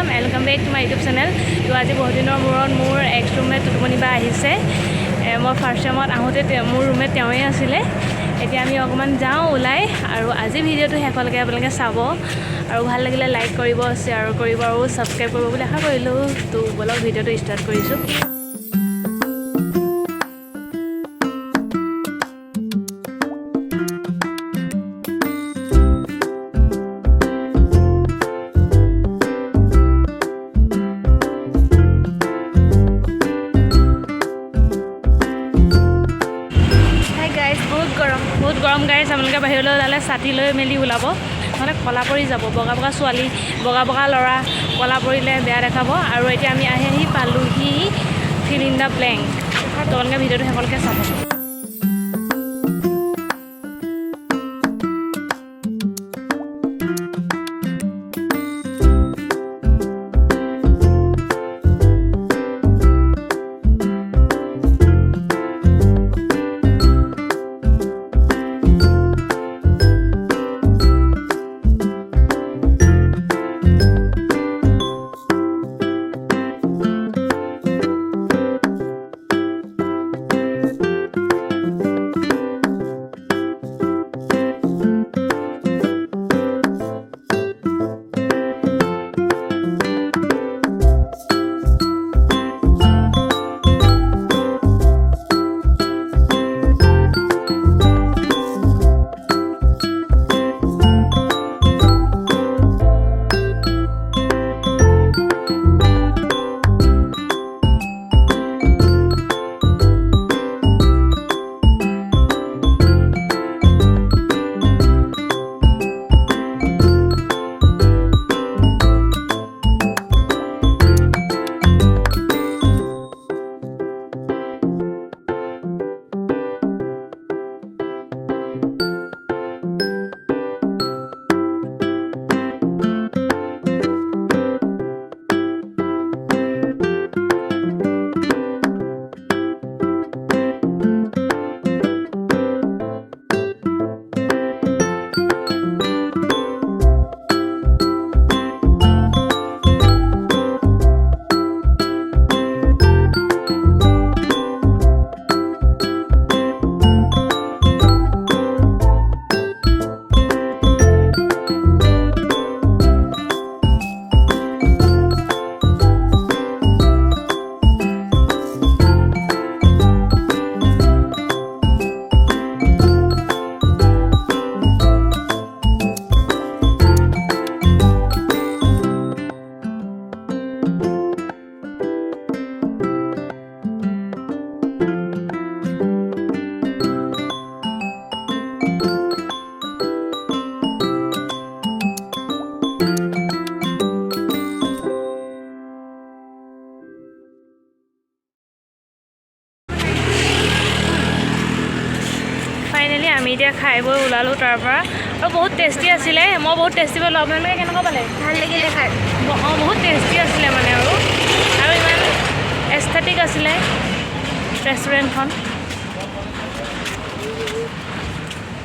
welcome back to my YouTube channel. তো আজি বহুত দিনৰ মূৰত মোৰ এক্স ৰুমমেট টুটুমনি বা আহিছে মই ফাৰ্ষ্ট টাইমত আহোঁতে মোৰ ৰুমমেট তেওঁই আছিলে এতিয়া আমি অকমান যাওঁ ওলাই আৰু আজি ভিডিঅ'টো শেষলৈকে আপোনালোকে চাব আৰু ভাল লাগিলে লাইক কৰিব শ্বেয়াৰ কৰিব আৰু সাবস্ক্ৰাইব কৰিব বুলি আশা কৰিলোঁ তো বলক ভিডিঅ'টো ষ্টাৰ্ট কৰিছোঁ बहुत गरम गाइस आपलोके बाहिरলৈ ওলালে ছাতি লৈ মেলি ওলাব নহলে কলা পৰি যাব বগা বগা ছোৱালী বগা বগা লৰা কলা পৰিলে বেয়া দেখাব আৰু এতিয়া আমি আহি পালোহি ফিল ইন দা ব্লেংক তোমলোকে ভিডিঅ'টো শেষলৈকে চাব फाइनली आमी এতিয়া খাই বৈ ওলালো তাৰ পৰা আৰু বহুত টেষ্টি আছিলে মই বহুত টেষ্টি পালো আপোনালোকে কেনেকুৱা পালে ভাল লাগিলে খাই বহুত টেষ্টি আছিলে মানে আৰু ইমান এস্থেটিক আছিলে ৰেষ্টুৰেণ্টখন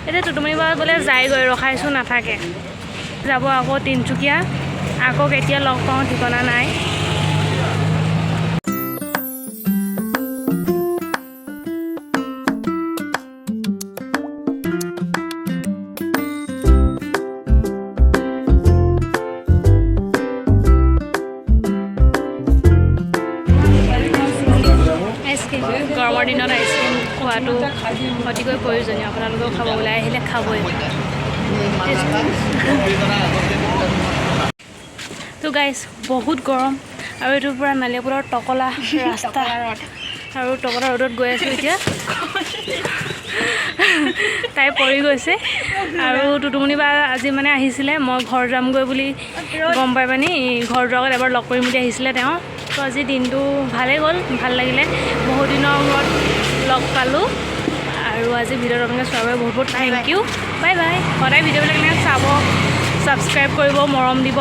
এতিয়া টুটুমনি বা বোলে যায়গৈ ৰখাইছোঁ নাথাকে যাব আকৌ তিনচুকীয়া আকৌ কেতিয়া লগ পাওঁ ঠিকনা নাই গৰমৰ দিনত আইচক্ৰীম খোৱাটো অতিকৈ প্ৰয়োজনীয় আপোনালোকেও খাব ওলাই আহিলে খাবই তো গাইজ বহুত গৰম আৰু এইটো পুৰা নালিয়াপুৰৰ টকলা ৰাস্তা আৰু টকলা ৰোডত গৈ আছোঁ এতিয়া তাই পৰি গৈছে আৰু টুটুমনি বা আজি মানে আহিছিলে মই ঘৰ যামগৈ বুলি গম পাই পানি ঘৰ যোৱাৰ আগত এবাৰ লগ কৰিম বুলি আহিছিলে তেওঁ তো আজি দিনটো ভালেই গ'ল ভাল লাগিলে বহুত দিনৰ মূৰত লগ পালোঁ আৰু আজি ভিডিঅ'টো আপোনালোকে চোৱাৰ বাবে বহুত বহুত থেংক ইউ বাই বাই সদায় ভিডিঅ'বিলাক এনেকৈ চাব ছাবস্ক্ৰাইব কৰিব মৰম দিব